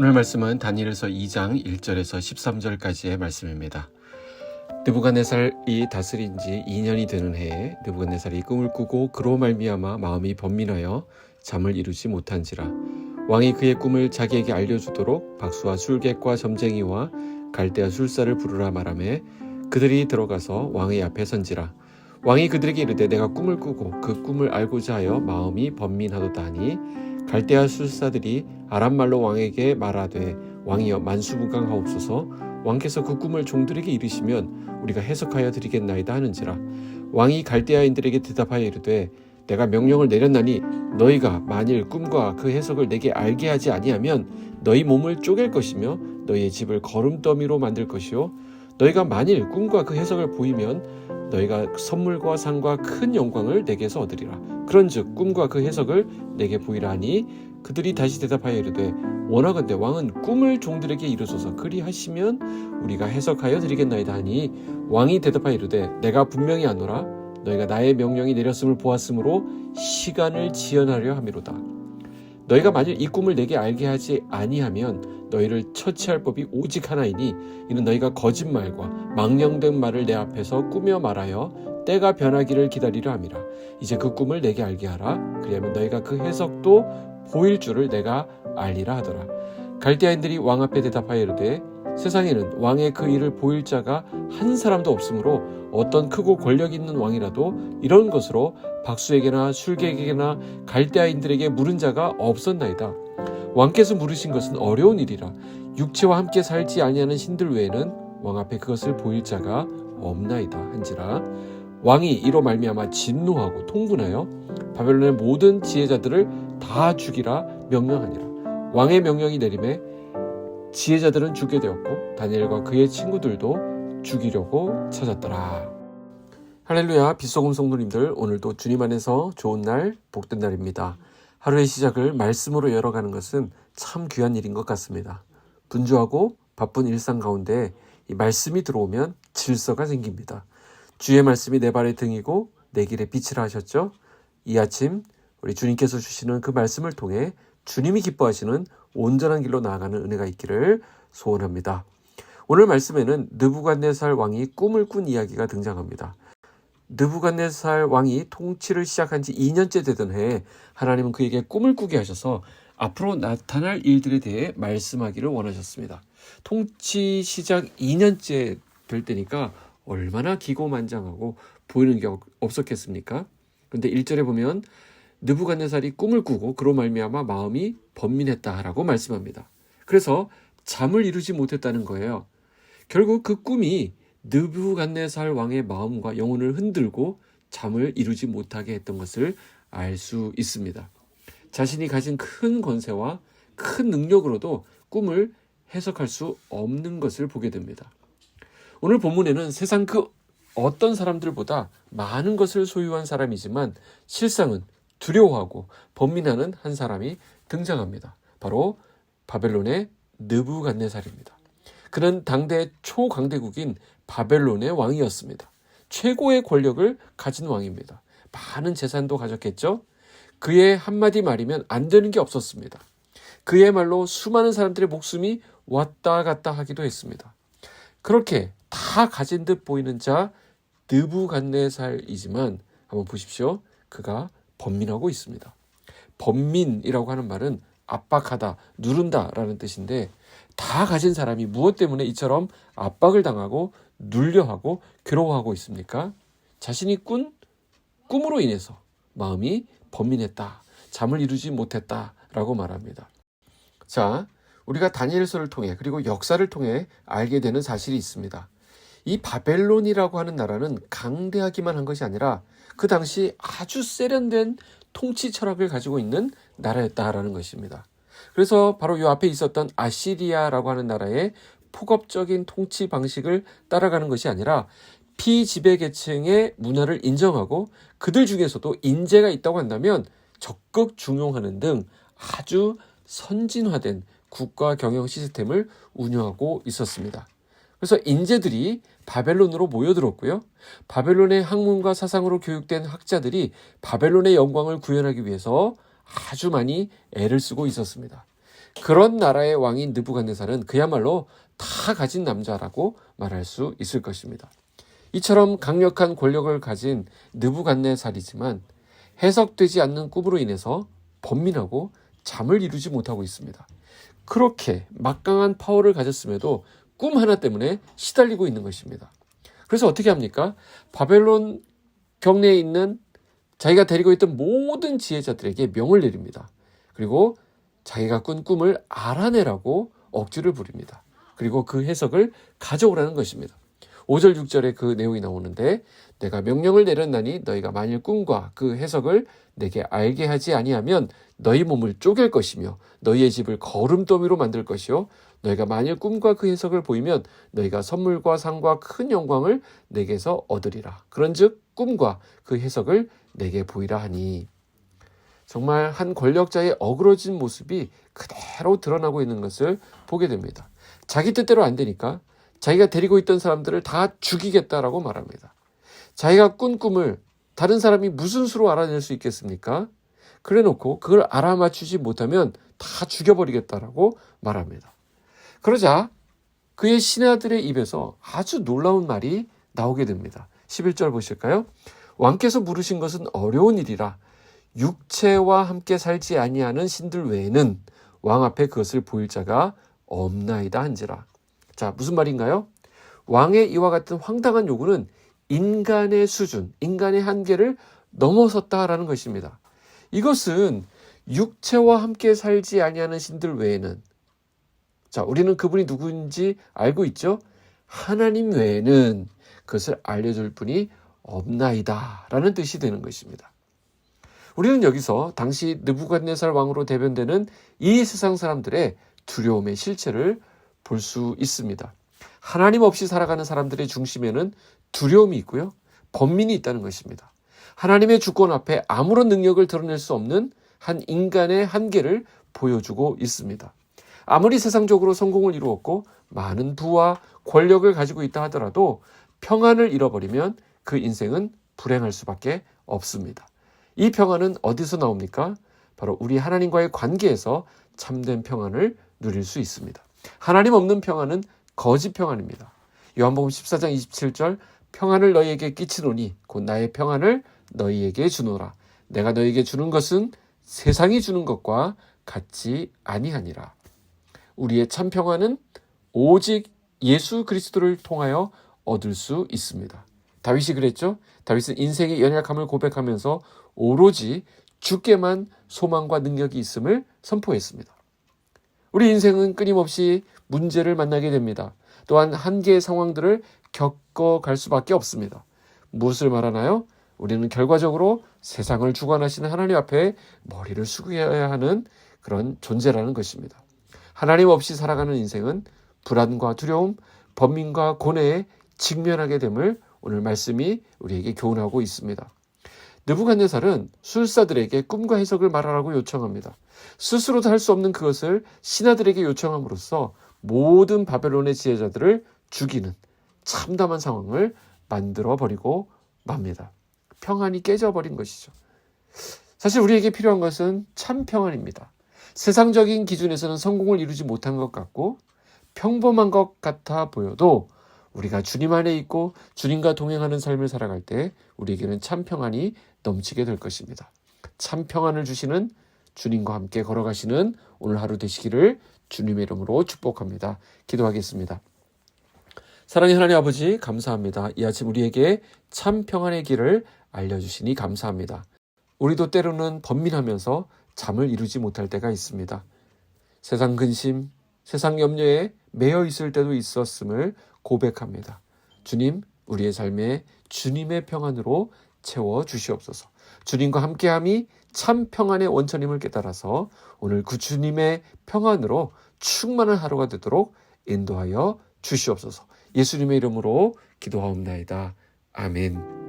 오늘 말씀은 다니엘서 2장 1절에서 13절까지의 말씀입니다. 느부갓네살이 다스린 지 2년이 되는 해에 느부갓네살이 꿈을 꾸고 그로 말미암아 마음이 번민하여 잠을 이루지 못한지라. 왕이 그의 꿈을 자기에게 알려주도록 박수와 술객과 점쟁이와 갈대아 술사를 부르라 말하매 그들이 들어가서 왕의 앞에 선지라. 왕이 그들에게 이르되 내가 꿈을 꾸고 그 꿈을 알고자 하여 마음이 번민하도다 하니 갈대아 술사들이 아람말로 왕에게 말하되 왕이여 만수무강하옵소서. 왕께서 그 꿈을 종들에게 이르시면 우리가 해석하여 드리겠나이다 하는지라. 왕이 갈대아인들에게 대답하여 이르되 내가 명령을 내렸나니 너희가 만일 꿈과 그 해석을 내게 알게 하지 아니하면 너희 몸을 쪼갤 것이며 너희의 집을 거름더미로 만들 것이요 너희가 만일 꿈과 그 해석을 보이면 너희가 선물과 상과 큰 영광을 내게서 얻으리라. 그런즉 꿈과 그 해석을 내게 보이라 하니 그들이 다시 대답하여 이르되 원하건대 왕은 꿈을 종들에게 이르소서. 그리하시면 우리가 해석하여 드리겠나이다 하니 왕이 대답하여 이르되 내가 분명히 아노라. 너희가 나의 명령이 내렸음을 보았으므로 시간을 지연하려 함이로다. 너희가 만일 이 꿈을 내게 알게 하지 아니하면 너희를 처치할 법이 오직 하나이니 이는 너희가 거짓말과 망령된 말을 내 앞에서 꾸며 말하여 때가 변하기를 기다리려 함이라. 이제 그 꿈을 내게 알게 하라. 그리하면 너희가 그 해석도 보일 줄을 내가 알리라 하더라. 갈대아인들이 왕 앞에 대답하여 이르되 세상에는 왕의 그 일을 보일 자가 한 사람도 없으므로 어떤 크고 권력 있는 왕이라도 이런 것으로 박수에게나 술객에게나 갈대아인들에게 물은 자가 없었나이다. 왕께서 물으신 것은 어려운 일이라. 육체와 함께 살지 아니하는 신들 외에는 왕 앞에 그것을 보일 자가 없나이다 한지라. 왕이 이로 말미암아 진노하고 통분하여 바벨론의 모든 지혜자들을 다 죽이라 명령하니라. 왕의 명령이 내림에 지혜자들은 죽게 되었고 다니엘과 그의 친구들도 죽이려고 찾았더라. 할렐루야. 빛소금 성도님들, 오늘도 주님 안에서 좋은 날, 복된 날입니다. 하루의 시작을 말씀으로 열어가는 것은 참 귀한 일인 것 같습니다. 분주하고 바쁜 일상 가운데 이 말씀이 들어오면 질서가 생깁니다. 주의 말씀이 내 발의 등이고 내 길에 빛이라 하셨죠. 이 아침 우리 주님께서 주시는 그 말씀을 통해 주님이 기뻐하시는 온전한 길로 나아가는 은혜가 있기를 소원합니다. 오늘 말씀에는 느부갓네살 왕이 꿈을 꾼 이야기가 등장합니다. 느부갓네살 왕이 통치를 시작한 지 2년째 되던 해에 하나님은 그에게 꿈을 꾸게 하셔서 앞으로 나타날 일들에 대해 말씀하기를 원하셨습니다. 통치 시작 2년째 될 때니까 얼마나 기고만장하고 보이는 게 없었겠습니까? 그런데 1절에 보면 느부갓네살이 꿈을 꾸고 그로 말미암아 마음이 번민했다라고 말씀합니다. 그래서 잠을 이루지 못했다는 거예요. 결국 그 꿈이 느부갓네살 왕의 마음과 영혼을 흔들고 잠을 이루지 못하게 했던 것을 알 수 있습니다. 자신이 가진 큰 권세와 큰 능력으로도 꿈을 해석할 수 없는 것을 보게 됩니다. 오늘 본문에는 세상 그 어떤 사람들보다 많은 것을 소유한 사람이지만 실상은 두려워하고 번민하는 한 사람이 등장합니다. 바로 바벨론의 느부갓네살입니다. 그는 당대 초강대국인 바벨론의 왕이었습니다. 최고의 권력을 가진 왕입니다. 많은 재산도 가졌겠죠? 그의 한마디 말이면 안 되는 게 없었습니다. 그의 말로 수많은 사람들의 목숨이 왔다 갔다 하기도 했습니다. 그렇게 다 가진 듯 보이는 자 느부갓네살이지만 한번 보십시오. 그가 번민하고 있습니다. 번민이라고 하는 말은 압박하다, 누른다라는 뜻인데 다 가진 사람이 무엇 때문에 이처럼 압박을 당하고 눌려하고 괴로워하고 있습니까? 자신이 꾼 꿈으로 인해서 마음이 번민했다, 잠을 이루지 못했다라고 말합니다. 자, 우리가 다니엘서를 통해 그리고 역사를 통해 알게 되는 사실이 있습니다. 이 바벨론이라고 하는 나라는 강대하기만 한 것이 아니라 그 당시 아주 세련된 통치 철학을 가지고 있는 나라였다라는 것입니다. 그래서 바로 이 앞에 있었던 아시리아라고 하는 나라의 폭업적인 통치 방식을 따라가는 것이 아니라 피지배 계층의 문화를 인정하고 그들 중에서도 인재가 있다고 한다면 적극 중용하는 등 아주 선진화된 국가 경영 시스템을 운영하고 있었습니다. 그래서 인재들이 바벨론으로 모여들었고요. 바벨론의 학문과 사상으로 교육된 학자들이 바벨론의 영광을 구현하기 위해서 아주 많이 애를 쓰고 있었습니다. 그런 나라의 왕인 느부갓네살은 그야말로 다 가진 남자라고 말할 수 있을 것입니다. 이처럼 강력한 권력을 가진 느부갓네살이지만 해석되지 않는 꿈으로 인해서 번민하고 잠을 이루지 못하고 있습니다. 그렇게 막강한 파워를 가졌음에도 꿈 하나 때문에 시달리고 있는 것입니다. 그래서 어떻게 합니까? 바벨론 경내에 있는 자기가 데리고 있던 모든 지혜자들에게 명을 내립니다. 그리고 자기가 꾼 꿈을 알아내라고 억지를 부립니다. 그리고 그 해석을 가져오라는 것입니다. 5절 6절에 그 내용이 나오는데 내가 명령을 내렸나니 너희가 만일 꿈과 그 해석을 내게 알게 하지 아니하면 너희 몸을 쪼갤 것이며 너희의 집을 거름더미로 만들 것이요 너희가 만일 꿈과 그 해석을 보이면 너희가 선물과 상과 큰 영광을 내게서 얻으리라. 그런즉 꿈과 그 해석을 내게 보이라 하니. 정말 한 권력자의 어그러진 모습이 그대로 드러나고 있는 것을 보게 됩니다. 자기 뜻대로 안 되니까 자기가 데리고 있던 사람들을 다 죽이겠다라고 말합니다. 자기가 꾼 꿈을 다른 사람이 무슨 수로 알아낼 수 있겠습니까? 그래놓고 그걸 알아맞추지 못하면 다 죽여버리겠다라고 말합니다. 그러자 그의 신하들의 입에서 아주 놀라운 말이 나오게 됩니다. 11절 보실까요? 왕께서 물으신 것은 어려운 일이라 육체와 함께 살지 아니하는 신들 외에는 왕 앞에 그것을 보일 자가 없나이다 한지라. 자, 무슨 말인가요? 왕의 이와 같은 황당한 요구는 인간의 수준, 인간의 한계를 넘어섰다라는 것입니다. 이것은 육체와 함께 살지 아니하는 신들 외에는, 자, 우리는 그분이 누구인지 알고 있죠? 하나님 외에는 그것을 알려줄 분이 없나이다 라는 뜻이 되는 것입니다. 우리는 여기서 당시 느부갓네살 왕으로 대변되는 이 세상 사람들의 두려움의 실체를 볼 수 있습니다. 하나님 없이 살아가는 사람들의 중심에는 두려움이 있고요. 번민이 있다는 것입니다. 하나님의 주권 앞에 아무런 능력을 드러낼 수 없는 한 인간의 한계를 보여주고 있습니다. 아무리 세상적으로 성공을 이루었고 많은 부와 권력을 가지고 있다 하더라도 평안을 잃어버리면 그 인생은 불행할 수밖에 없습니다. 이 평안은 어디서 나옵니까? 바로 우리 하나님과의 관계에서 참된 평안을 누릴 수 있습니다. 하나님 없는 평안은 거짓 평안입니다. 요한복음 14장 27절 평안을 너희에게 끼치노니 곧 나의 평안을 너희에게 주노라. 내가 너희에게 주는 것은 세상이 주는 것과 같지 아니하니라. 우리의 참 평안은 오직 예수 그리스도를 통하여 얻을 수 있습니다. 다윗이 그랬죠. 다윗은 인생의 연약함을 고백하면서 오로지 주께만 소망과 능력이 있음을 선포했습니다. 우리 인생은 끊임없이 문제를 만나게 됩니다. 또한 한계의 상황들을 겪어갈 수밖에 없습니다. 무엇을 말하나요? 우리는 결과적으로 세상을 주관하시는 하나님 앞에 머리를 숙여야 하는 그런 존재라는 것입니다. 하나님 없이 살아가는 인생은 불안과 두려움, 번민과 고뇌에 직면하게 됨을 오늘 말씀이 우리에게 교훈하고 있습니다. 느부갓네살은 술사들에게 꿈과 해석을 말하라고 요청합니다. 스스로도 할 수 없는 그것을 신하들에게 요청함으로써 모든 바벨론의 지혜자들을 죽이는 참담한 상황을 만들어버리고 맙니다. 평안이 깨져버린 것이죠. 사실 우리에게 필요한 것은 참 평안입니다. 세상적인 기준에서는 성공을 이루지 못한 것 같고 평범한 것 같아 보여도 우리가 주님 안에 있고 주님과 동행하는 삶을 살아갈 때 우리에게는 참 평안이 넘치게 될 것입니다. 참 평안을 주시는 주님과 함께 걸어가시는 오늘 하루 되시기를 주님의 이름으로 축복합니다. 기도하겠습니다. 사랑의 하나님 아버지 감사합니다. 이 아침 우리에게 참 평안의 길을 알려주시니 감사합니다. 우리도 때로는 번민하면서 잠을 이루지 못할 때가 있습니다. 세상 근심, 세상 염려에 매여 있을 때도 있었음을 고백합니다. 주님, 우리의 삶에 주님의 평안으로 채워 주시옵소서. 주님과 함께함이 참 평안의 원천임을 깨달아서 오늘 그 주님의 평안으로 충만한 하루가 되도록 인도하여 주시옵소서. 예수님의 이름으로 기도하옵나이다. 아멘.